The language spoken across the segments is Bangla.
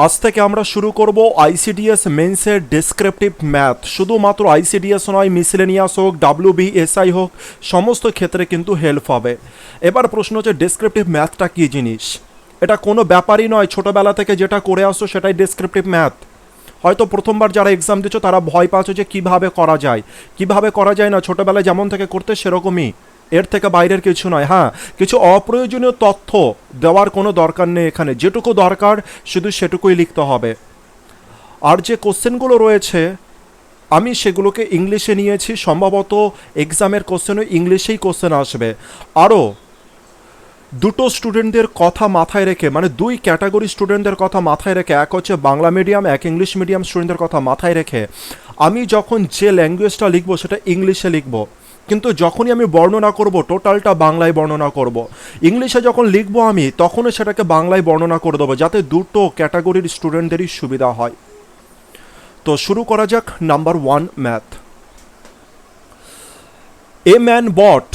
আজ থেকে আমরা শুরু করব আইসিডিএস মেন্সের ডেসক্রিপটিভ ম্যাথ। শুধুমাত্র আইসিডিএস নয়, মিসলেনিয়াস হোক, ডাব্লিউবিএসআই হোক, সমস্ত ক্ষেত্রে কিন্তু হেল্প হবে। এবার প্রশ্ন হচ্ছে ডেসক্রিপটিভ ম্যাথটা কী জিনিস। এটা কোনো ব্যাপারই নয়, ছোটোবেলা থেকে যেটা করে আসছো সেটাই ডেসক্রিপটিভ ম্যাথ। হয়তো প্রথমবার যারা এক্সাম দিচ্ছ তারা ভয় পাচ্ছ যে কীভাবে করা যায় না, ছোটোবেলায় যেমন থেকে করতে সেরকমই, এর থেকে বাইরের কিছু নয়। হ্যাঁ, কিছু অপ্রয়োজনীয় তথ্য দেওয়ার কোনো দরকার নেই এখানে, যেটুকু দরকার শুধু সেটুকুই লিখতে হবে। আর যে কোশ্চেনগুলো রয়েছে আমি সেগুলোকে ইংলিশে নিয়েছি, সম্ভবত এক্সামের কোশ্চেনও ইংলিশেই কোশ্চেন আসবে। আরও দুটো স্টুডেন্টদের কথা মাথায় রেখে, মানে দুই ক্যাটাগরি স্টুডেন্টদের কথা মাথায় রেখে, এক হচ্ছে বাংলা মিডিয়াম, এক ইংলিশ মিডিয়াম স্টুডেন্টদের কথা মাথায় রেখে আমি যখন যে ল্যাঙ্গুয়েজটা লিখবো সেটা ইংলিশে লিখবো, কিন্তু যখনই আমি বর্ণনা করব টোটালটা বাংলায় বর্ণনা করব। ইংলিশে যখন লিখবো আমি তখনও সেটাকে বাংলায় বর্ণনা করে দেবো, যাতে দুটো ক্যাটাগরির স্টুডেন্টদেরই সুবিধা হয়। তো শুরু করা যাক। Number 1, math. এ ম্যান বট।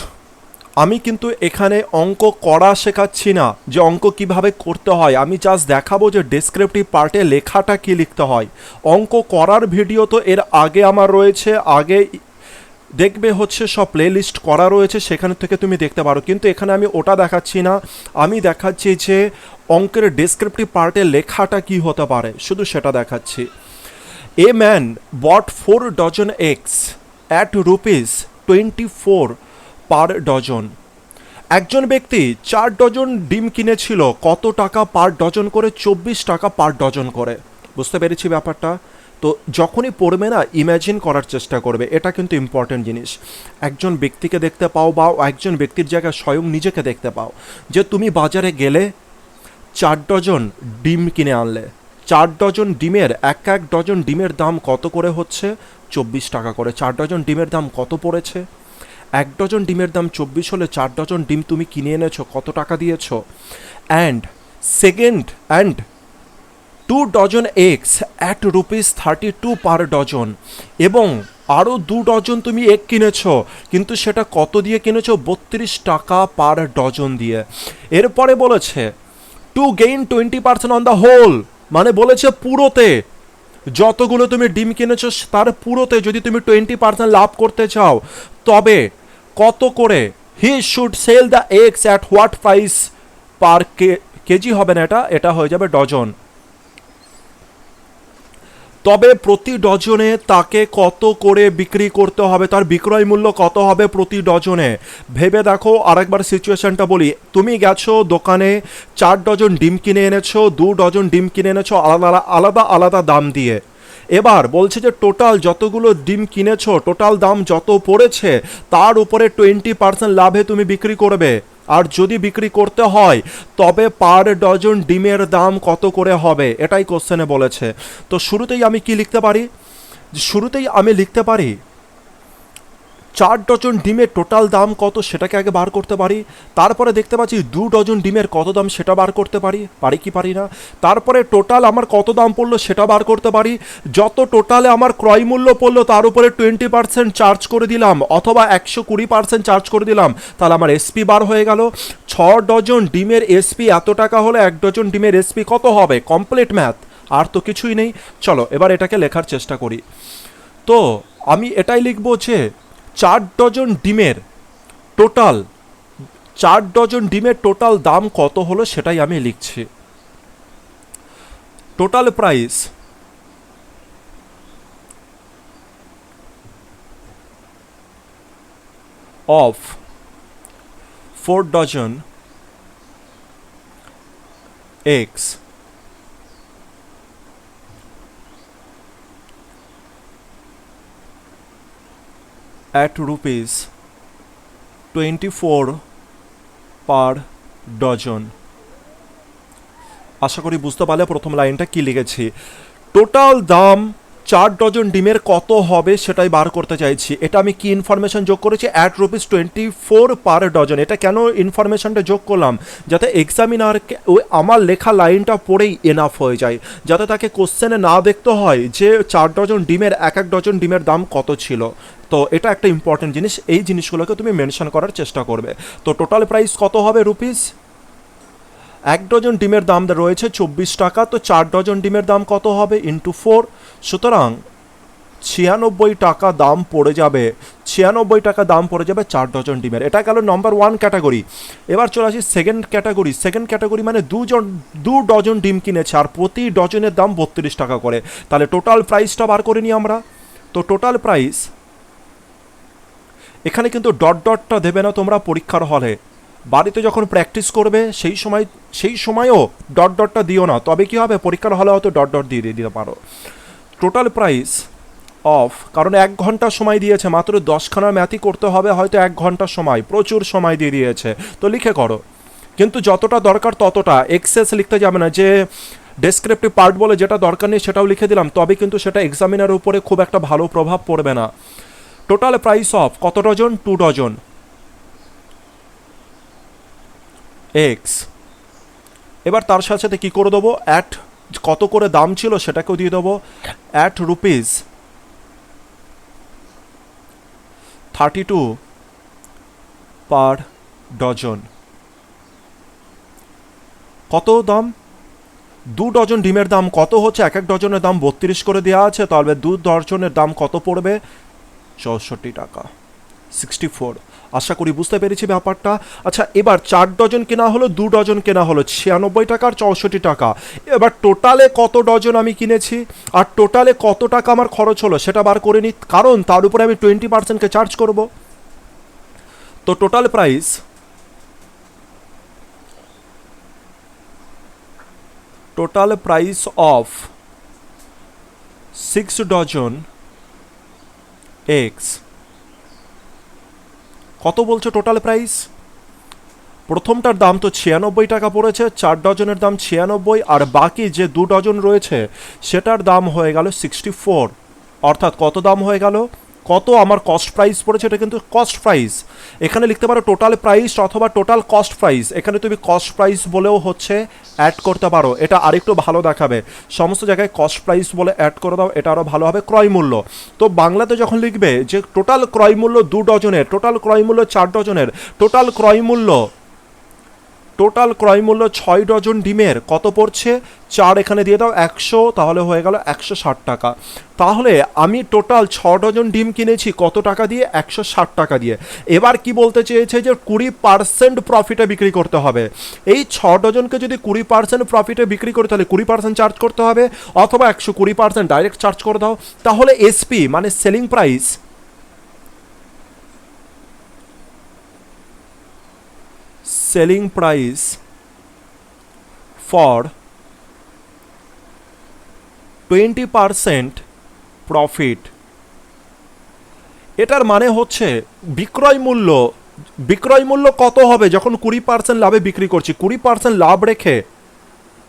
আমি কিন্তু এখানে অঙ্ক করা শেখাচ্ছি না, যে অঙ্ক কিভাবে করতে হয়, আমি জাস্ট দেখাবো যে ডেসক্রিপটিভ পার্টে লেখাটা কি লিখতে হয়। অঙ্ক করার ভিডিও তো এর আগে আমার রয়েছে, আগে দেখবে হচ্ছে সব প্লেলিস্ট করা রয়েছে, সেখান থেকে তুমি দেখতে পারো, কিন্তু এখানে আমি ওটা দেখাচ্ছি না। আমি দেখাচ্ছি যে অঙ্কের ডেসক্রিপটিভ পার্টে লেখাটা কি হতে পারে, শুধু সেটা দেখাচ্ছি। A man bought 4 dozen eggs at ₹24 per dozen. একজন ব্যক্তি 4 ডজন ডিম কিনেছিল, কত টাকা পার ডজন করে? 24 টাকা পার ডজন করে। বুঝতে পেরেছি ব্যাপারটা? তো যখনই পড়বে না, ইম্যাজিন করার চেষ্টা করবে, এটা কিন্তু ইম্পর্টেন্ট জিনিস। একজন ব্যক্তিকে দেখতে পাও বা একজন ব্যক্তির জায়গায় স্বয়ং নিজেকে দেখতে পাও, যে তুমি বাজারে গেলে 4 ডজন ডিম কিনে আনলে। 4 ডজন ডিমের এক ডজন ডিমের দাম কত করে হচ্ছে? 24 টাকা করে। 4 ডজন ডিমের দাম কত পড়েছে? 1 ডজন ডিমের দাম 24 হলে 4 ডজন ডিম তুমি কিনে এনেছো, কত টাকা দিয়েছো? And second, and 2 dozen eggs at ₹32 per dozen. এবং আরও 2 ডজন তুমি এগ কিনেছো, কিন্তু সেটা কত দিয়ে কিনেছো? 32 টাকা পার ডজন দিয়ে। এরপরে বলেছে to gain 20% on the whole, মানে বলেছে পুরোতে যতগুলো তুমি ডিম কিনেছো তার পুরোতে যদি তুমি 20% লাভ করতে চাও, তবে কত করে? He should sell the eggs at what price per kg হবে না, এটা হয়ে যাবে ডজন। তবে প্রতি ডজনে তাকে কত করে বিক্রি করতে হবে, তার বিক্রয় মূল্য কত হবে প্রতি ডজনে? ভেবে দেখো। আরেকবার সিচুয়েশনটা বলি, তুমি গেছো দোকানে, 4 ডজন ডিম কিনে এনেছো, 2 ডজন ডিম কিনে এনেছো আলাদা আলাদা দাম দিয়ে। এবার বলছে যে টোটাল যতগুলো ডিম কিনেছো, টোটাল দাম যত পড়েছে তার উপরে 20% লাভে তুমি বিক্রি করবে। আর যদি বিক্রি করতে হয় তবে পার ডজন ডিমের দাম কত করে হবে, এটাই কোশ্চেনে বলেছে। তো শুরুতেই আমি কি লিখতে পারি? শুরুতেই আমি লিখতে পারি 4 ডজন ডিমের টোটাল দাম কত সেটাকে আগে বার করতে পারি। তারপরে দেখতে পাচ্ছি 2 ডজন ডিমের কত দাম সেটা বার করতে পারি কি পারি না? তারপরে টোটাল আমার কত দাম পড়লো সেটা বার করতে পারি। যত টোটালে আমার ক্রয় মূল্য পড়লো তার উপরে 20% চার্জ করে দিলাম, অথবা 120% চার্জ করে দিলাম, তাহলে আমার এসপি বার হয়ে গেল। 6 ডজন ডিমের এসপি এত টাকা হলে 1 ডজন ডিমের এসপি কত হবে? কমপ্লিট ম্যাথ, আর তো কিছুই নেই। চলো এবার এটাকে লেখার চেষ্টা করি। তো আমি এটাই লিখবো যে 4 ডজন ডিমের টোটাল, 4 ডজন ডিমের টোটাল দাম কত হলো সেটাই আমি লিখছি। Total price of 4 dozen eggs at ₹24 per dozen. আশা করি বুঝতে পারলে প্রথম লাইনটা কি লিখেছি। টোটাল দাম 4 ডজন ডিমের কত হবে সেটাই বার করতে চাইছি। এটা আমি কি ইনফরমেশন যোগ করেছি? at ₹24 per dozen. এটা কেন ইনফরমেশনটা যোগ করলাম? যাতে এক্সামিনার ওই আমার লেখা লাইনটা পড়েই এনাফ হয়ে যায়, যাতে তাকে কোশ্চেনে না দেখতে হয় যে 4 ডজন ডিমের এক ডজন ডিমের দাম কত ছিল। তো এটা একটা ইম্পর্টেন্ট জিনিস, এই জিনিসগুলোকে তুমি মেনশন করার চেষ্টা করবে। তো টোটাল প্রাইস কত হবে? এক ডজন ডিমের দাম রয়েছে 24 টাকা, তো 4 ডজন ডিমের দাম কত হবে ইন্টু 4, সুতরাং 96 টাকা দাম পড়ে যাবে। 96 টাকা দাম পড়ে যাবে 4 ডজন ডিমের। এটা গেল নম্বর 1 ক্যাটাগরি। এবার চলে আসি সেকেন্ড ক্যাটাগরি। সেকেন্ড ক্যাটাগরি মানে 2 ডজন ডিম কিনেছে আর প্রতি ডজনের দাম 32 টাকা করে। তাহলে টোটাল প্রাইসটা বার করে নিই আমরা। তো টোটাল প্রাইস এখানে কিন্তু ডট ডটটা দেবে না তোমরা পরীক্ষার হলে, বাড়িতে যখন প্র্যাকটিস করবে সেই সময়ও ডট ডটটা দিও না, তবে কি হবে পরীক্ষার হলে হয়তো ডট ডট দিয়ে দিতে পারো। টোটাল প্রাইস অফ, কারণ 1 ঘন্টা সময় দিয়েছে, মাত্র 10খানা ম্যাথই করতে হবে, হয়তো 1 ঘন্টা সময়, প্রচুর সময় দিয়ে দিয়েছে, তো লিখে করো। কিন্তু যতটা দরকার ততটা, এক্সেস লিখতে যাবে না যে ডেসক্রিপটিভ পার্ট বলে যেটা দরকার নেই সেটাও লিখে দিলাম, তবে কিন্তু সেটা এক্সামিনার উপরে খুব একটা ভালো প্রভাব পড়বে না। টোটাল প্রাইস অফ কত ডজন? 2 dozen x. এবার তার সাথে সাথে কী করে দেবো, অ্যাট কত করে দাম ছিল সেটাকেও দিয়ে দেবো, অ্যাট রুপিস 32 পার ডজন। কত দাম? 2 ডজন ডিমের দাম কত হচ্ছে? এক ডজনের দাম 32 করে দেওয়া আছে, তাহলে 2 ডজনের দাম কত পড়বে? 64 টাকা, 64। আশা করি বুঝতে পেরেছি ব্যাপারটা। আচ্ছা, এবার 4 ডজন কেনা হলো, 2 ডজন কেনা হলো, 96 টাকা আর 64 টাকা। এবার টোটালে কত ডজন আমি কিনেছি আর টোটালে কত টাকা আমার খরচ হলো সেটা বার করে নিই, কারণ তার উপরে আমি 20%কে চার্জ করব। তো total price of 6 dozen x কত বলছো? টোটাল প্রাইস প্রথমটার দাম তো 96 টাকা পড়েছে, 4 ডজনের দাম 96, আর বাকি যে 2 ডজন রয়েছে সেটার দাম হয়ে গেল 64। অর্থাৎ কত দাম হয়ে গেল, কত আমার কস্ট প্রাইস পড়েছে, এটা কিন্তু কস্ট প্রাইস। এখানে লিখতে পারো টোটাল প্রাইস অথবা টোটাল কস্ট প্রাইস, এখানে তুমি কস্ট প্রাইস বলেও হচ্ছে অ্যাড করতে পারো, এটা আরেকটু ভালো দেখাবে। সমস্ত জায়গায় কস্ট প্রাইস বলে অ্যাড করে দাও, এটা আরও ভালো হবে। ক্রয় মূল্য, তো বাংলাতে যখন লিখবে যে টোটাল ক্রয় মূল্য 2 ডজনের, টোটাল ক্রয় মূল্য 4 ডজনের, টোটাল ক্রয় মূল্য 6 ডজন ডিমের কত পড়ছে? 4 এখানে দিয়ে দাও 100, তাহলে হয়ে গেল 160 টাকা। তাহলে আমি টোটাল 6 ডজন ডিম কিনেছি কত টাকা দিয়ে? 160 টাকা দিয়ে। এবার কি বলতে চেয়েছে যে 20% প্রফিটে বিক্রি করতে হবে। এই 6 ডজনকে যদি 20% প্রফিটে বিক্রি করে তাহলে 20% চার্জ করতে হবে, অথবা 120% ডাইরেক্ট চার্জ করে দাও। তাহলে এসপি মানে সেলিং প্রাইস for 20% প্রফিট, এটার মানে হচ্ছে বিক্রয় মূল্য কত হবে যখন 20% লাভে বিক্রি করছি, 20% লাভ রেখে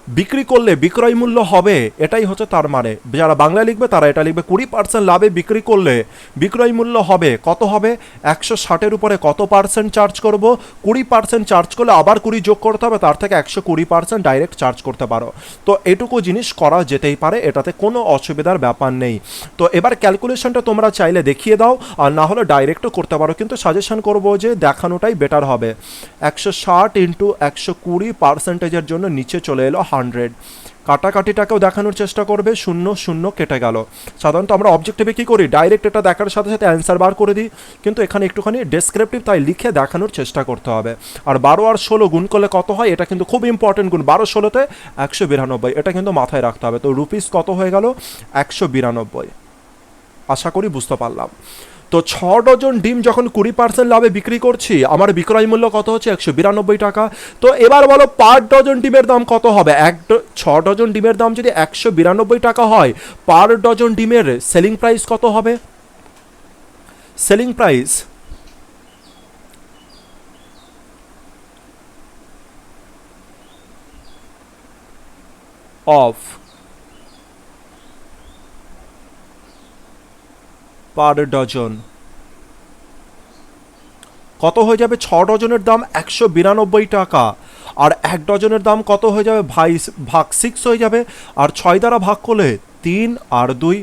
বিক্রি করলে বিক্রয় মূল্য হবে, এটাই হচ্ছে তার মানে। যারা বাংলা লিখবে তারা এটা লিখবে 20% লাভে বিক্রি করলে বিক্রয় মূল্য হবে কত হবে? 160-এর উপরে কত পার্সেন্ট চার্জ করব? 20% চার্জ করলে আবার 20 যোগ করতে হবে, তার থেকে 120% ডাইরেক্ট চার্জ করতে পারো। তো এটুকু জিনিস করা যেতেই পারে, এটাতে কোনো অসুবিধার ব্যাপার নেই। তো এবার ক্যালকুলেশনটা তোমরা চাইলে দেখিয়ে দাও, আর না হলে ডাইরেক্টও করতে পারো, কিন্তু সাজেশন করবো যে দেখানোটাই বেটার হবে। 160 ইন্টু 120%-এর জন্য নিচে চলে এলো 100। কাটাকাটিটাকেও দেখানোর চেষ্টা করবে, 0 0 কেটে গেল। সাধারণত আমরা অবজেক্টিভে কী করি, ডাইরেক্ট এটা দেখার সাথে সাথে অ্যান্সার বার করে দিই, কিন্তু এখানে একটুখানি ডেসক্রিপটিভ, তাই লিখে দেখানোর চেষ্টা করতে হবে। আর 12 আর 16 গুণ করলে কত হয়, এটা কিন্তু খুব ইম্পর্টেন্ট গুণ। 12 16-তে 192, এটা কিন্তু মাথায় রাখতে হবে। তো রুপিস কত হয়ে গেল? 192। আশা করি বুঝতে পারলাম। তো 6 ডজন ডিম যখন 20% লাভে বিক্রি করছি, আমার বিক্রয় মূল্য কত হচ্ছে? 192 টাকা। তো এবার বলো পার ডজন ডিমের দাম কত হবে? 6 ডজন ডিমের দাম যদি 192 টাকা হয়, পার ডজন ডিমের সেলিং প্রাইস কত হবে? Selling price of per dozen কত হয়ে যাবে? 6 ডজনের দাম 192 টাকা, আর 1 ডজনের দাম কত হয়ে যাবে? ভাগ 6 হয়ে যাবে, আর 6 দ্বারা ভাগ করলে 3 আর 2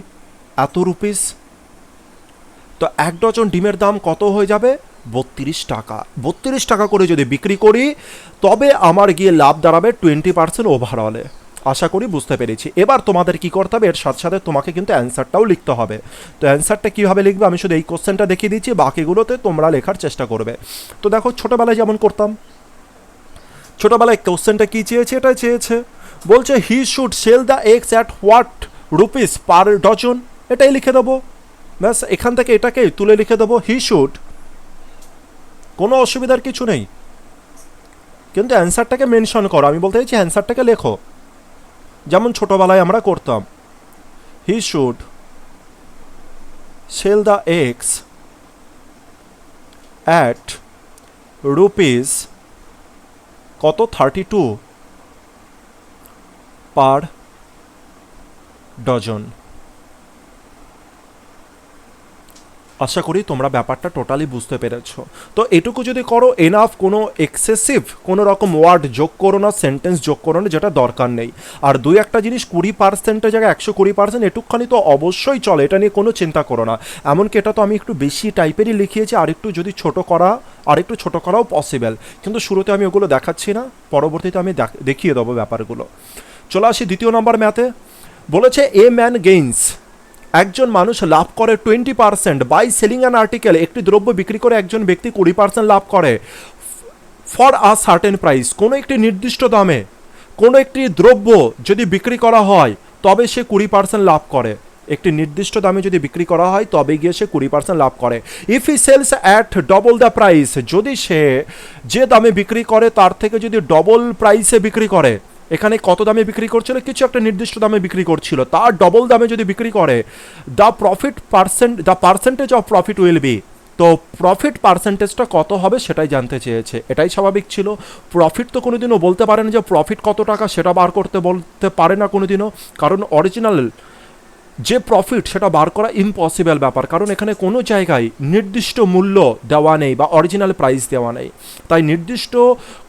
এত রুপিস। তো 1 ডজন ডিমের দাম কত হয়ে যাবে? 32 টাকা। 32 টাকা করে যদি বিক্রি করি তবে আমার গিয়ে লাভ দাঁড়াবে 20% ওভারঅলে। আশা করি বুঝতে পেরেছি। এবার তোমাদের কি করতে হবে, এর সাথে সাথে তোমাকে কিন্তু অ্যান্সারটাও লিখতে হবে। তো অ্যান্সারটা কীভাবে লিখবে আমি শুধু এই কোশ্চেনটা দেখিয়ে দিচ্ছি, বাকিগুলোতে তোমরা লেখার চেষ্টা করবে। তো দেখো ছোটোবেলায় যেমন করতাম, ছোটোবেলায় কোশ্চেনটা কী চেয়েছে, এটা চেয়েছে বলছে he should sell the eggs at what rupees per dozen, এটাই লিখে দেবো। ব্যাস এখান থেকে এটাকেই তুলে লিখে দেবো হি শুড, কোনো অসুবিধার কিছু নেই। কিন্তু অ্যান্সারটাকে মেনশন করো, আমি বলতে চাইছি অ্যান্সারটাকে লেখো যেমন ছোটোবেলায় আমরা করতাম। He should sell the eggs at rupees কত 32 পার ডজন। আশা করি তোমরা ব্যাপারটা টোটালি বুঝতে পেরেছো। তো এটুকু যদি করো এনাফ, কোনো এক্সেসিভ কোনো রকম ওয়ার্ড যোগ করো না, সেন্টেন্স যোগ করো না যেটা দরকার নেই। আর দুই একটা জিনিস 20%-এর জায়গায় 120%, এটুকখানি তো অবশ্যই চলে, এটা নিয়ে কোনো চিন্তা করো না। এমনকি এটা তো আমি একটু বেশি টাইপেরই লিখিয়েছি, আর একটু যদি আরেকটু ছোট করাও পসিবল, কিন্তু শুরুতে আমি ওগুলো দেখাচ্ছি না, পরবর্তীতে আমি দেখিয়ে দেবো ব্যাপারগুলো। চলে আসি দ্বিতীয় নম্বর ম্যাথে। বলেছে এ ম্যান গেইনস, একজন মানুষ লাভ করে 20% বাই সেলিং অ্যান আর্টিকেল, একটি দ্রব্য বিক্রি করে একজন ব্যক্তি 20% লাভ করে ফর আ সার্টেন প্রাইস, কোনো একটি নির্দিষ্ট দামে কোনো একটি দ্রব্য যদি বিক্রি করা হয় তবে সে 20% লাভ করে। একটি নির্দিষ্ট দামে যদি বিক্রি করা হয় তবে গিয়ে সে 20% লাভ করে। If he sells at double the price, যদি সে যে দামে বিক্রি করে তার থেকে যদি ডবল প্রাইসে বিক্রি করে, এখানে কত দামে বিক্রি করছিল, কিছু একটা নির্দিষ্ট দামে বিক্রি করছিল, তার ডবল দামে যদি বিক্রি করে, the percentage of profit will be, তো প্রফিট পার্সেন্টেজটা কত হবে সেটাই জানতে চেয়েছে। এটাই স্বাভাবিক ছিল। প্রফিট তো কোনোদিনও বলতে পারে না যে প্রফিট কত টাকা, সেটা বার বলতে পারে না কোনোদিনও, কারণ অরিজিনাল যে প্রফিট সেটা বার করা ইম্পসিবল ব্যাপার, কারণ এখানে কোনো জায়গায় নির্দিষ্ট মূল্য দেওয়া নেই বা অরিজিনাল প্রাইস দেওয়া নেই। তাই নির্দিষ্ট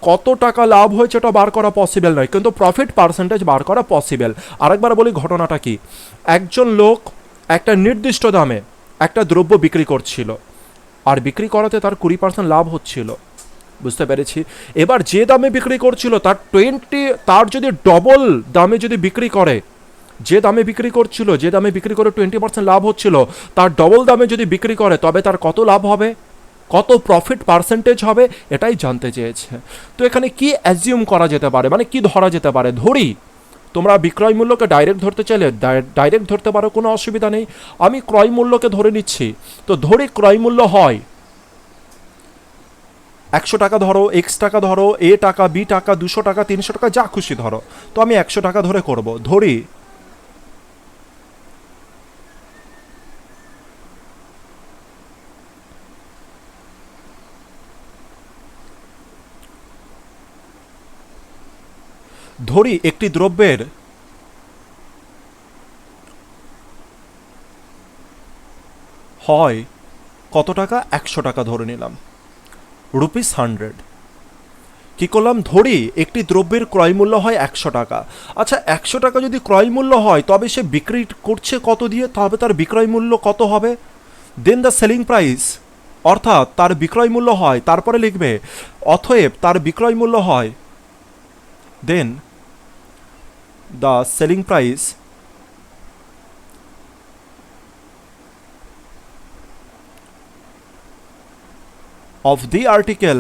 কত টাকা লাভ হয়েছে এটা বার করা পসিবল নয়, কিন্তু প্রফিট পার্সেন্টেজ বার করা পসিবল। আরেকবার বলি ঘটনাটা কি, একজন লোক একটা নির্দিষ্ট দামে একটা দ্রব্য বিক্রি করছিল, আর বিক্রি করাতে তার 20% লাভ হচ্ছিল, বুঝতে পেরেছি। এবার যে দামে বিক্রি করছিল তার যদি ডবল দামে যদি বিক্রি করে, যে দামে বিক্রি করছিল, যে দামে বিক্রি করে 20% লাভ হচ্ছিল, তার ডবল দামে যদি বিক্রি করে তবে তার কত লাভ হবে, কত প্রফিট পার্সেন্টেজ হবে, এটাই জানতে চেয়েছে। তো এখানে কি অ্যাজিউম করা যেতে পারে, মানে কি ধরা যেতে পারে, ধরি তোমরা বিক্রয় মূল্যকে ডাইরেক্ট ধরতে চাইলে ডাইরেক্ট ধরতে পারো, কোনো অসুবিধা নেই। আমি ক্রয় মূল্যকে ধরে নিচ্ছি। তো ধরি ক্রয় মূল্য হয় 100 টাকা, ধরো এক্স টাকা, ধরো এ টাকা, বি টাকা, 200 টাকা, 300 টাকা, যা খুশি ধরো। তো আমি 100 টাকা ধরে করব। ধরি একটি দ্রব্যের হয় কত টাকা, 100 টাকা ধরে নিলাম, ₹100। কি করলাম, ধরি একটি দ্রব্যের ক্রয় মূল্য হয় 100 টাকা। আচ্ছা 100 টাকা যদি ক্রয় মূল্য হয় তবে সে বিক্রি করছে কত দিয়ে, তবে তার বিক্রয় মূল্য কত হবে, দেন দ্য সেলিং প্রাইস, অর্থাৎ তার বিক্রয় মূল্য হয়, তারপরে লিখবে অতএব তার বিক্রয় মূল্য হয়, then the selling price of the article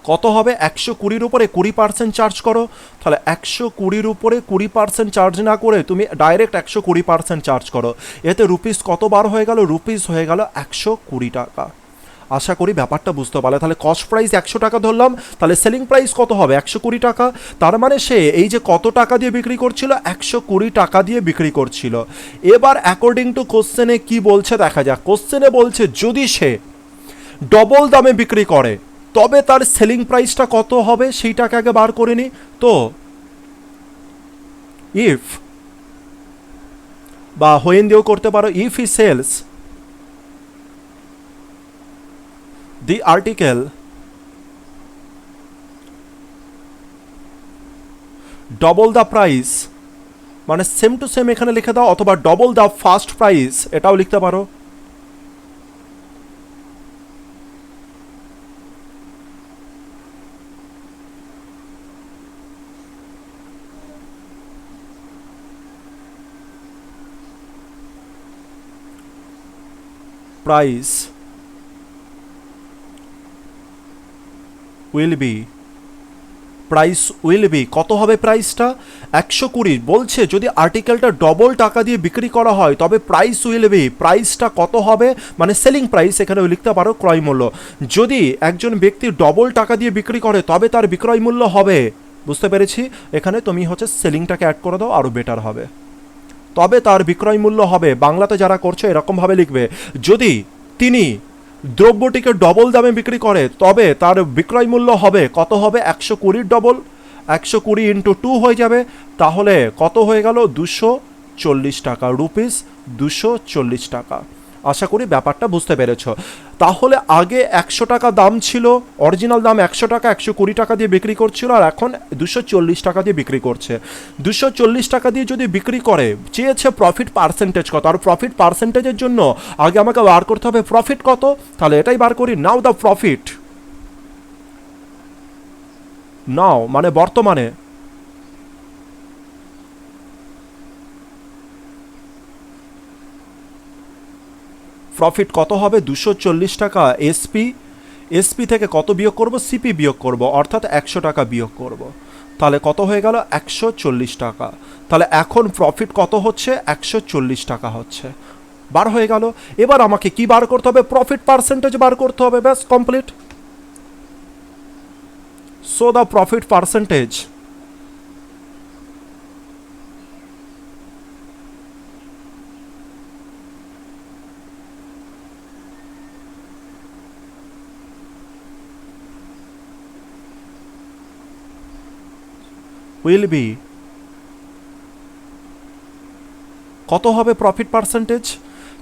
কত হবে, 120-র উপরে 20% চার্জ করো। তাহলে 120-র উপরে 20% চার্জ না করে তুমি ডাইরেক্ট 120% চার্জ করো। এতে রুপিস কত বার হয়ে গেল, রুপিস হয়ে গেল 120 টাকা। আশা করি ব্যাপারটা বুঝতে পারলে। তাহলে কস্ট প্রাইস 100 টাকা ধরলাম, তাহলে সেলিং প্রাইস কত হবে, 120 টাকা। তার মানে সে এই যে কত টাকা দিয়ে বিক্রি করছিল, 120 টাকা দিয়ে বিক্রি করছিল। এবার অ্যাকর্ডিং টু কোশ্চেনে কি বলছে দেখা যাক। কোশ্চেনে বলছে যদি সে ডবল দামে বিক্রি করে তবে তার সেলিং প্রাইসটা কত হবে সেইটাকে আগে বার করে নি। তো ইফ বা হোয়েন দিয়েও করতে পারো, if he sells the article double the price, মানে সেম টু সেম এখানে লিখে দাও, অথবা ডবল দ্য ফার্স্ট প্রাইস এটাও লিখতে পারো। প্রাইস উইল বি কত হবে প্রাইসটা 120 বলছে যদি আর্টিকেলটা ডবল টাকা দিয়ে বিক্রি করা হয় তবে প্রাইস উইল বি প্রাইসটা কত হবে মানে সেলিং প্রাইস এখানে লিখতে পারো ক্রয় মূল্য যদি একজন ব্যক্তি ডবল টাকা দিয়ে বিক্রি করে তবে তার বিক্রয় মূল্য হবে বুঝতে পেরেছি এখানে তুমি হচ্ছে সেলিংটাকে অ্যাড করে দাও আরও বেটার হবে তবে তার বিক্রয় মূল্য হবে বাংলাতে যারা করছে এরকমভাবে লিখবে যদি তিনি দ্রব্যটিকে ডবল দামে বিক্রি করে তবে তার বিক্রয় মূল্য হবে কত হবে 120 ডবল 120 ইন্টু 2 হয়ে যাবে তাহলে কত হয়ে গেল 240 টাকা রুপিস 240 টাকা আশা করি ব্যাপারটা বুঝতে পেরেছ তাহলে আগে 100 টাকা দাম ছিল অরিজিনাল দাম 100 টাকা 120 টাকা দিয়ে বিক্রি করছিল আর এখন 240 টাকা দিয়ে বিক্রি করছে 240 টাকা দিয়ে যদি বিক্রি করে চেয়েছে প্রফিট পার্সেন্টেজ কত আর প্রফিট পার্সেন্টেজের জন্য আগে আমাকে বার করতে হবে প্রফিট কত তাহলে এটাই বার করি নাও দ্য প্রফিট নাও মানে বর্তমানে প্রফিট কত হবে 240 টাকা এসপি থেকে কত বিয়োগ করব সিপি বিয়োগ করব অর্থাৎ 100 টাকা বিয়োগ করব তাহলে কত হয়ে গেল 140 টাকা তাহলে এখন প্রফিট কত হচ্ছে 140 টাকা হচ্ছে বার হয়ে গেল এবার আমাকে কি বার করতে হবে প্রফিট পার্সেন্টেজ বার করতে হবে ব্যাস complete so the profit percentage will be কত হবে প্রফিট পার্সেন্টেজ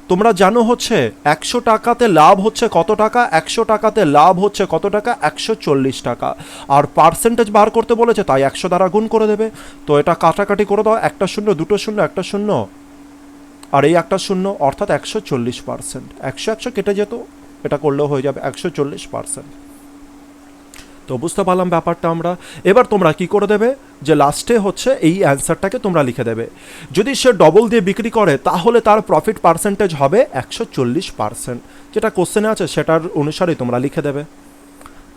তোমরা জানো হচ্ছে 100 টাকাতে লাভ হচ্ছে কত টাকা 100 টাকাতে লাভ হচ্ছে কত টাকা 140 টাকা আর পার্সেন্টেজ বার করতে বলেছে তাই 100 দ্বারা গুণ করে দেবে তো এটা কাটাকাটি করে দাও একটা শূন্য দুটো শূন্য একটা শূন্য আর এই একটা শূন্য অর্থাৎ 140% 100 কেটে যেত এটা করলেও হয়ে যাবে 140% তো বুঝতে পারলাম ব্যাপারটা আমরা এবার তোমরা কি করে দেবে যে লাস্টে হচ্ছে এই অ্যান্সারটাকে তোমরা লিখে দেবে যদি সে ডবল দিয়ে বিক্রি করে তাহলে তার প্রফিট পার্সেন্টেজ হবে 140% যেটা কোশ্চেনে আছে সেটার অনুসারেই তোমরা লিখে দেবে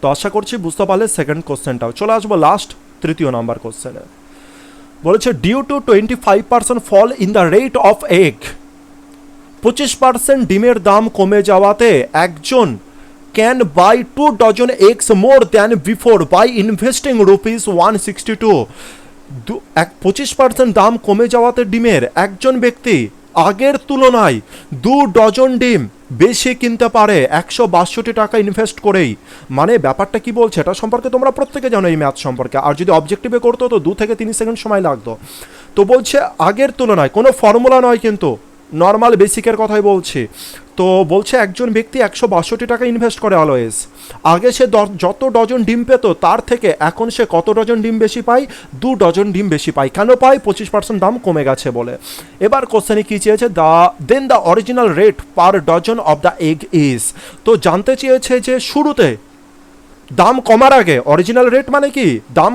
তো আশা করছি বুঝতে পারলে সেকেন্ড কোশ্চেনটাও চলে আসবো লাস্ট তৃতীয় নাম্বার কোশ্চেনে বলেছে due to 25% fall in the rate of egg 25% ডিমের দাম কমে যাওয়াতে একজন can buy 2 dozen eggs more than before by investing rupees 162 25% দাম কমে যাওয়াতে ডিমের একজন ব্যক্তি আগের তুলনায় 2 ডজন ডিম বেশি কিনতে পারে 162 টাকা ইনভেস্ট করেই মানে ব্যাপারটা কি বলছে এটা সম্পর্কে তোমরা প্রত্যেকে জানো এই ম্যাথ সম্পর্কে আর যদি অবজেক্টিভে করতো তো 2 থেকে 3 সেকেন্ড সময় লাগতো তো বলছে আগের তুলনায় কোনো ফর্মুলা নয় কিন্তু নর্মাল বেসিকের কথাই বলছি তো বলছে একজন ব্যক্তি 162 টাকা ইনভেস্ট করে অলওয়েজ আগে সে যত ডজন ডিম পেত তার থেকে এখন সে কত ডজন ডিম বেশি পায় 2 ডজন ডিম বেশি পায় কেন পায় 25% দাম কমে গেছে বলে এবার কোশ্চেনে কি চেয়েছে then the original rate per dozen of the egg is তো জানতে চেয়েছে যে শুরুতে দাম কমার আগে অরিজিনাল রেট মানে কি দাম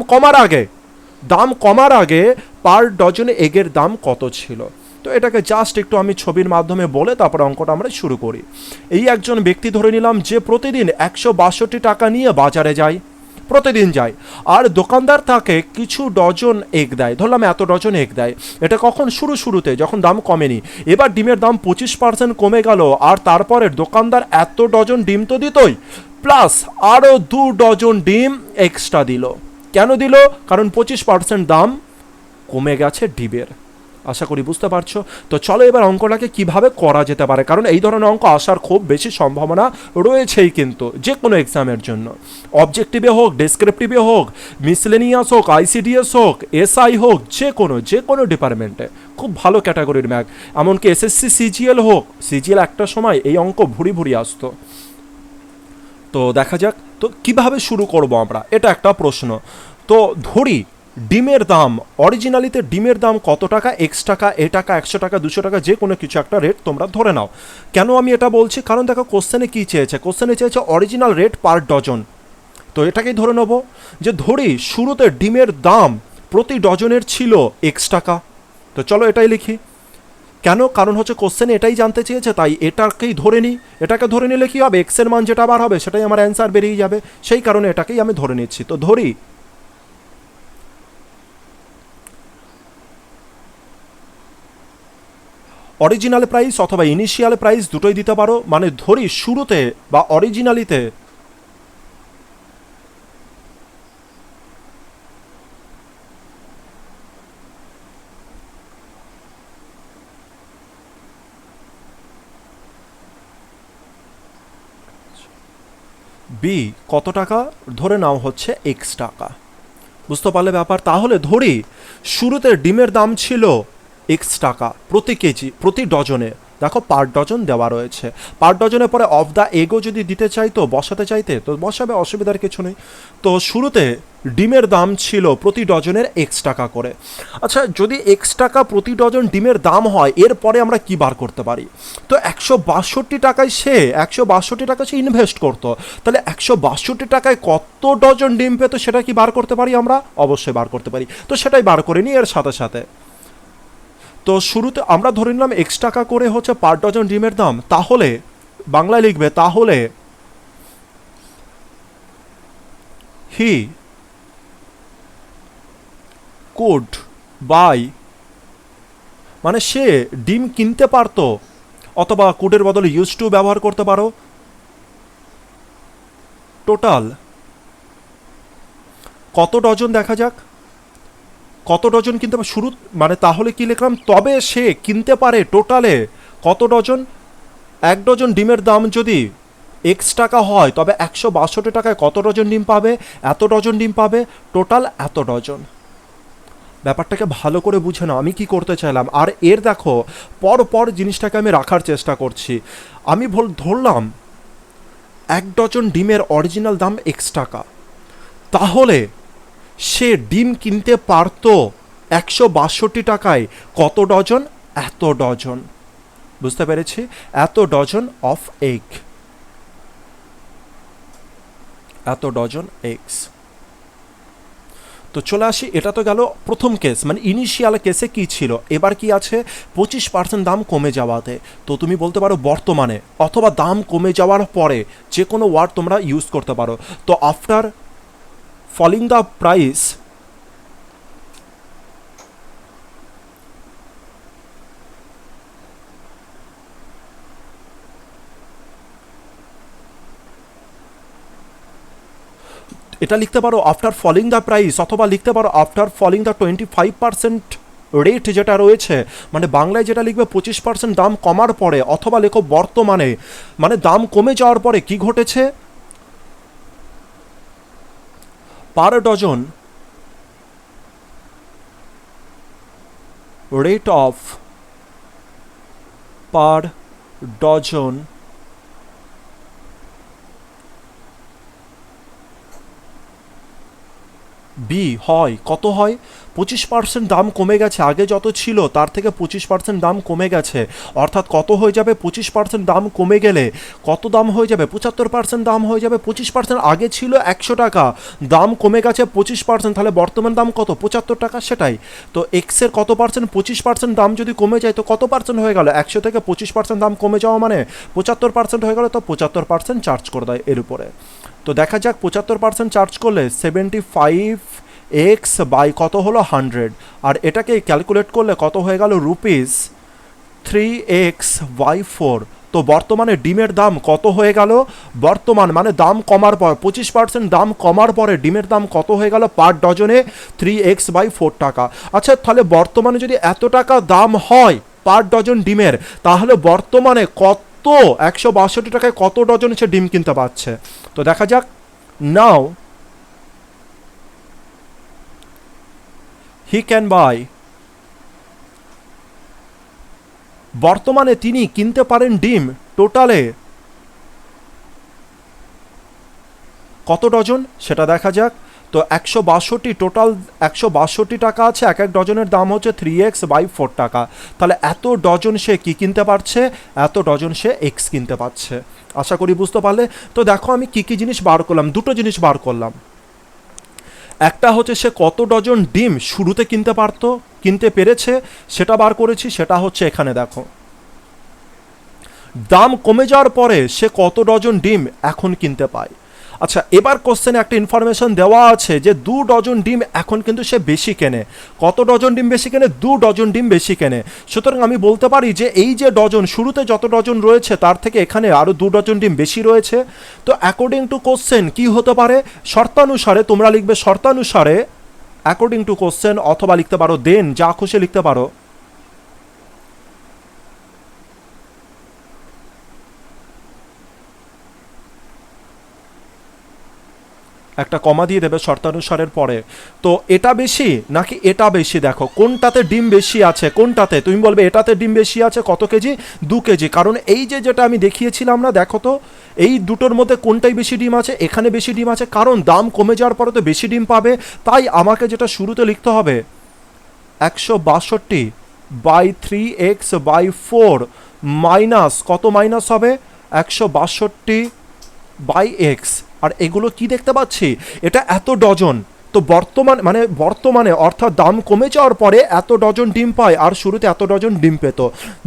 কমার আগে পার ডজন এগের দাম কত ছিল তো এটাকে জাস্ট একটু আমি ছবির মাধ্যমে বলে তারপর অঙ্কটা আমরা শুরু করি এই একজন ব্যক্তি ধরে নিলাম যে প্রতিদিন 162 টাকা নিয়ে বাজারে যায় প্রতিদিন যায় আর দোকানদার তাকে কিছু ডজন এগ দেয় ধরলাম এত ডজন এগ দেয় এটা কখন শুরুতে যখন দাম কমেনি এবার ডিমের দাম 25% কমে গেল আর তারপরে দোকানদার এত ডজন ডিম তো দিতই প্লাস আরও 2 ডজন ডিম এক্সট্রা দিল কেন দিল কারণ 25% দাম কমে গেছে ডিমের আশা করি বুঝতে পারছো তো চলো এবার অঙ্কটাকে কিভাবে করা যেতে পারে কারণ এই ধরনের অঙ্ক আসার খুব বেশি সম্ভাবনা রয়েছেই কিন্তু যে কোনো এক্সামের জন্য অবজেক্টিভে হোক ডেসক্রিপটিভে হোক মিসলেনিয়াস হোক আইসিডিএস হোক এসআই হোক যে কোনো ডিপার্টমেন্টে খুব ভালো ক্যাটাগরির ম্যাথ এমনকি এসএসসি সিজিএল হোক সিজিএল একটা সময় এই অঙ্ক ভুরি আসতো তো দেখা যাক তো কিভাবে শুরু করব আমরা এটা একটা প্রশ্ন তো ধরি ডিমের দাম অরিজিনালিতে ডিমের দাম কত টাকা এক্স টাকা এ টাকা 100 টাকা 200 টাকা যে কোনো কিছু একটা রেট তোমরা ধরে নাও কেন আমি এটা বলছি কারণ দেখো কোশ্চেনে কী চেয়েছে কোশ্চেনে চেয়েছে অরিজিনাল রেট পার ডজন তো এটাকেই ধরে নেব যে ধরি শুরুতে ডিমের দাম প্রতি ডজনের ছিল এক্স টাকা তো চলো এটাই লিখি কেন? কারণ হচ্ছে কোশ্চেন এটাই জানতে চেয়েছে, তাই এটাকেই ধরে নিই। এটাকে ধরে নিলে কি হবে, এক্সের মান যেটা বার হবে সেটাই আমার অ্যান্সার বেরিয়ে যাবে, সেই কারণে এটাকেই আমি ধরে নিচ্ছি। তো ধরি অরিজিনাল প্রাইস অথবা ইনিশিয়াল প্রাইস দুটোই দিতে পারো, মানে ধরি শুরুতে বা অরিজিনালিতে বি কত টাকা, ধরে নাও হচ্ছে এক্স টাকা। বুঝতে পারলে ব্যাপার? তাহলে ধরি শুরুতে ডিমের দাম ছিল এক্স টাকা প্রতি কেজি, প্রতি ডজনে। দেখো পার ডজন দেওয়া রয়েছে, পার ডজনের পরে অফ দ্য এগও যদি দিতে চাইতো, বসাতে চাইতে তো বসাবে, অসুবিধার কিছু নেই। তো শুরুতে ডিমের দাম ছিল প্রতি ডজনের এক্স টাকা করে। আচ্ছা, যদি এক্স টাকা প্রতি ডজন ডিমের দাম হয়, এরপরে আমরা কি বার করতে পারি? তো 162 টাকায় সে 162 টাকা সে ইনভেস্ট করতো, তাহলে 162 টাকায় কত ডজন ডিম পেতো সেটা কি বার করতে পারি আমরা? অবশ্যই বার করতে পারি। তো সেটাই বার করে নিই এর সাথে সাথে। তো শুরুতে আমরা ধরে নিলাম এক্স টাকা করে হচ্ছে পার ডজন ডিমের দাম, তাহলে বাংলায় লিখবে তাহলে হি কুড বাই, মানে সে ডিম কিনতে পারতো, অথবা কুডের বদলে ইউজ টু ব্যবহার করতে পারো, টোটাল কত ডজন দেখা যাক, কত ডজন কিনতে পারে শুরু, মানে তাহলে কি লিখলাম, তবে সে কিনতে পারে টোটালে কত ডজন। এক ডজন ডিমের দাম যদি এক্স টাকা হয়, তবে 162 টাকায় কত ডজন ডিম পাবে? এত ডজন ডিম পাবে, টোটাল এত ডজন। ব্যাপারটাকে ভালো করে বুঝে নাও আমি কি করতে চাইলাম। আর এর দেখো পর পর জিনিসটাকে আমি রাখার চেষ্টা করছি। আমি ধরলাম এক ডজন ডিমের অরিজিনাল দাম এক্স টাকা, তাহলে সে ডিম কিনতে পারতো 162 টাকায় কত ডজন? এত ডজন। বুঝতে পেরেছি? এত ডজন অফ এগ, এত ডজন এগস। তো চলে আসি, এটা তো গেল প্রথম কেস, মানে ইনিশিয়াল কেসে কি ছিল। এবার কি আছে? 25% দাম কমে যাওয়াতে। তো তুমি বলতে পারো বর্তমানে, অথবা দাম কমে যাওয়ার পরে, যে কোনো ওয়ার্ড তোমরা ইউজ করতে পারো। তো আফটার ফলিং দ্য প্রাইস, এটা লিখতে পারো আফটার ফলিং দ্য প্রাইস, অথবা লিখতে পারো আফটার ফলিং দ্য 25% রেট যেটা রয়েছে, মানে বাংলায় যেটা লিখবে 25% দাম কমার পরে, অথবা লেখো বর্তমানে, মানে দাম কমে যাওয়ার পরে কি ঘটেছে, per dozen rate of, per dozen বি হয় কত হয়? 25% দাম কমে গেছে, আগে যত ছিল তার থেকে 25% দাম কমে গেছে, অর্থাৎ কত হয়ে যাবে? 25% দাম কমে গেলে কত দাম হয়ে যাবে? 75% দাম হয়ে যাবে। 25% আগে ছিল 100 টাকা, দাম কমে গেছে 25%, তাহলে বর্তমান দাম কত? 75 টাকা। সেটাই তো, এক্সের কত পার্সেন্ট? 25% দাম যদি কমে যায় তো কত পার্সেন্ট হয়ে গেল? 100 থেকে 25% দাম কমে যাওয়া মানে 75% হয়ে গেল, তো 75% চার্জ করে দেয় এর উপরে। তো দেখা যাক 75% চার্জ করলে 75 এক্স বাই কত হলো? 100, আর এটাকে ক্যালকুলেট করলে কত হয়ে গেল? Rupees 3x/4। তো বর্তমানে ডিমের দাম কত হয়ে গেল? বর্তমান মানে দাম কমার পর 25% দাম কমার পরে ডিমের দাম কত হয়ে গেল? পার ডজনে 3x/4 টাকা। আচ্ছা, তাহলে বর্তমানে যদি এত টাকা দাম হয় পার ডজন ডিমের, তাহলে বর্তমানে কত 162 টাকায় কত ডজন সে ডিম কিনতে পারছে? তো দেখা যাক। নাও হি ক্যান বাই, বর্তমানে তিনি কিনতে পারেন ডিম টোটালে কত ডজন সেটা দেখা যাক। তো 162, টোটাল 162 টাকা আছে, এক এক ডজনের দাম হচ্ছে 3x/4 টাকা। তাহলে এত ডজন সে কি কিনতে পারছে? এত ডজন সে এক্স কিনতে পারছে। আশা করি বুঝতে পারলে। তো দেখো আমি কি কি জিনিস বার করলাম, দুটো জিনিস বার করলাম। একটা হচ্ছে সে কত ডজন ডিম শুরুতে কিনতে পেরেছে, সেটা বার করেছি। সেটা হচ্ছে এখানে দেখো, দাম কমে যাওয়ার পরে সে কত ডজন ডিম এখন কিনতে পায়। আচ্ছা, এবার কোশ্চেনে একটা ইনফরমেশন দেওয়া আছে যে 2 ডজন ডিম এখন কিন্তু সে বেশি কেনে। কত ডজন ডিম বেশি কেনে? 2 ডজন ডিম বেশি কেনে। সুতরাং আমি বলতে পারি যে এই যে ডজন, শুরুতে যত ডজন রয়েছে তার থেকে এখানে আরও 2 ডজন ডিম বেশি রয়েছে। তো অ্যাকর্ডিং টু কোশ্চেন কি হতে পারে? শর্তানুসারে তোমরা লিখবে শর্তানুসারে, অ্যাকর্ডিং টু কোশ্চেন, অথবা লিখতে পারো দেন, যা খুশি লিখতে পারো। একটা কমা দিয়ে দেবে শর্তানুসারের পরে। তো এটা বেশি নাকি এটা বেশি, দেখো কোনটাতে ডিম বেশি আছে, কোনটাতে তুমি বলবে এটাতে ডিম বেশি আছে। কত কেজি? 2 কেজি। কারণ এই যে যেটা আমি দেখিয়েছিলাম না, দেখো তো এই দুটোর মধ্যে কোনটাই বেশি ডিম আছে? এখানে বেশি ডিম আছে, কারণ দাম কমে যাওয়ার পরে তো বেশি ডিম পাবে। তাই আমাকে যেটা শুরুতে লিখতে হবে 162/3x/4 মাইনাস কত মাইনাস হবে? 162/x। আর এগুলো কি দেখতে পাচ্ছি? এটা এত ডজন। তো বর্তমানে অর্থাৎ দাম কমে যাওয়ার পরে এত ডজন ডিম পায়, আর শুরুতে এত ডজন ডিম পেত।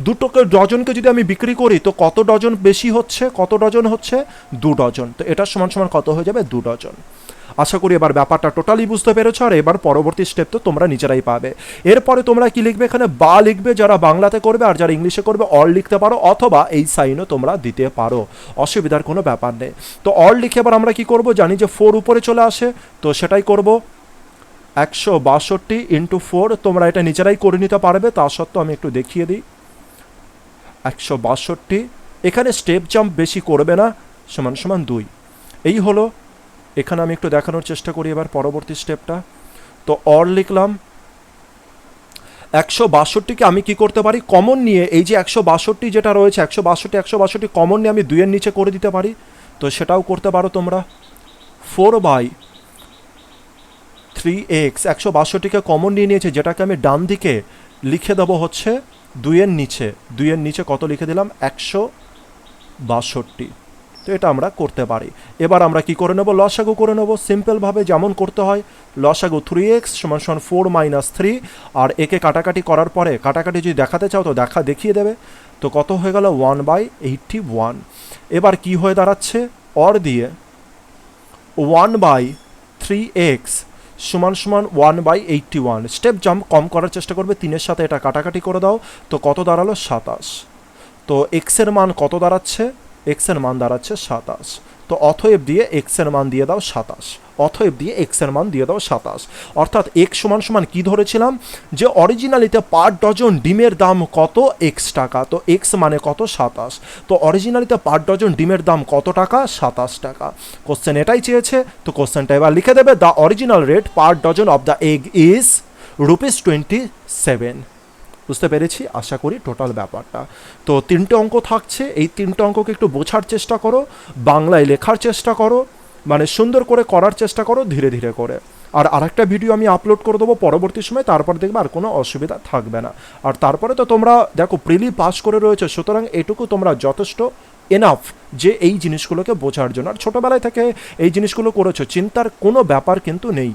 দুটোকে ডজনকে যদি আমি বিক্রি করি তো কত ডজন বেশি হচ্ছে? কত ডজন হচ্ছে? 2 ডজন। তো এটা সমান সমান কত হয়ে যাবে? 2 ডজন। আশা করি এবার ব্যাপারটা টোটালি বুঝতে পেরেছো। আর এবার পরবর্তী স্টেপ তো তোমরা নিজেরাই পাবে। এরপরে তোমরা কি লিখবে? এখানে বা লিখবে যারা বাংলাতে করবে, আর যারা ইংলিশে করবে অর লিখতে পারো, অথবা এই সাইনও তোমরা দিতে পারো, অসুবিধার কোনো ব্যাপার নেই। তো অর লিখে এবার আমরা কি করব? জানি যে 4 উপরে চলে আসে, তো সেটাই করব। 162 × 4, তোমরা এটা নিজেরাই করে নিতে পারবে, তা সত্ত্বেও আমি একটু দেখিয়ে দিই। 162, এখানে স্টেপ জাম্প বেশি করবে না, সমান সমান 2। এই হলো। এখানে আমি একটু দেখানোর চেষ্টা করি এবার পরবর্তী স্টেপটা। তো অর লিখলাম। 162কে আমি কি করতে পারি? কমন নিয়ে, এই যে 162 যেটা রয়েছে, 162 কমন নিয়ে আমি 2 এর নিচে করে দিতে পারি। তো সেটাও করতে পারো তোমরা। 4/3x, 162কে কমন নিয়ে নিয়েছে, যেটাকে আমি ডান দিকে লিখে দেবো হচ্ছে 2 এর নিচে। 2 এর নিচে কত লিখে দিলাম? 162। তো এটা আমরা করতে পারি। এবার আমরা কি করে নেব? লসাগু করে নেব সিম্পলভাবে, যেমন করতে হয়। লসাগু 3x = 4 - 3। আর একে কাটাকাটি করার পরে, কাটাকাটি যদি দেখাতে চাও তো দেখিয়ে দেবে। তো কত হয়ে গেল? 1/81। এবার কি হয়ে দাঁড়াচ্ছে? অর দিয়ে 1/3x = 1/81। স্টেপ জাম্প কম করার চেষ্টা করবে, 3-এর সাথে এটা কাটাকাটি করে দাও। তো কত দাঁড়ালো? 27। তো এক্সের মান কত দাঁড়াচ্ছে? এক্সের মান দাঁড়াচ্ছে 27। তো অতএব দিয়ে এক্সের মান দিয়ে দাও 27। অতএব দিয়ে এক্সের মান দিয়ে দাও 27। অর্থাৎ এক্স সমান সমান কী ধরেছিলাম? যে অরিজিনালিতে পার ডজন ডিমের দাম কত? x টাকা। তো এক্স মানে কত? 27। তো অরিজিনালিতে পার ডজন ডিমের দাম কত টাকা? 27 টাকা। কোশ্চেন এটাই চেয়েছে। তো কোশ্চেনটা এবার লিখে দেবে, the original rate per dozen of the egg is ₹27। বুঝতে পেরেছি আশা করি টোটাল ব্যাপারটা। তো 3টে অঙ্ক থাকছে, এই 3টে অঙ্ককে একটু বোঝার চেষ্টা করো, বাংলায় লেখার চেষ্টা করো, মানে সুন্দর করে করার চেষ্টা করো ধীরে ধীরে করে। আর আরেকটা ভিডিও আমি আপলোড করে দেবো পরবর্তী সময়, তারপর দেখবে আর কোনো অসুবিধা থাকবে না। আর তারপরে তো তোমরা দেখো প্রিলি পাস করে রয়েছে, সুতরাং এটুকু তোমরা যথেষ্ট এনাফ যে এই জিনিসগুলোকে বোঝার জন্য। আর ছোটোবেলায় থেকে এই জিনিসগুলো করেছো, চিন্তার কোনো ব্যাপার কিন্তু নেই।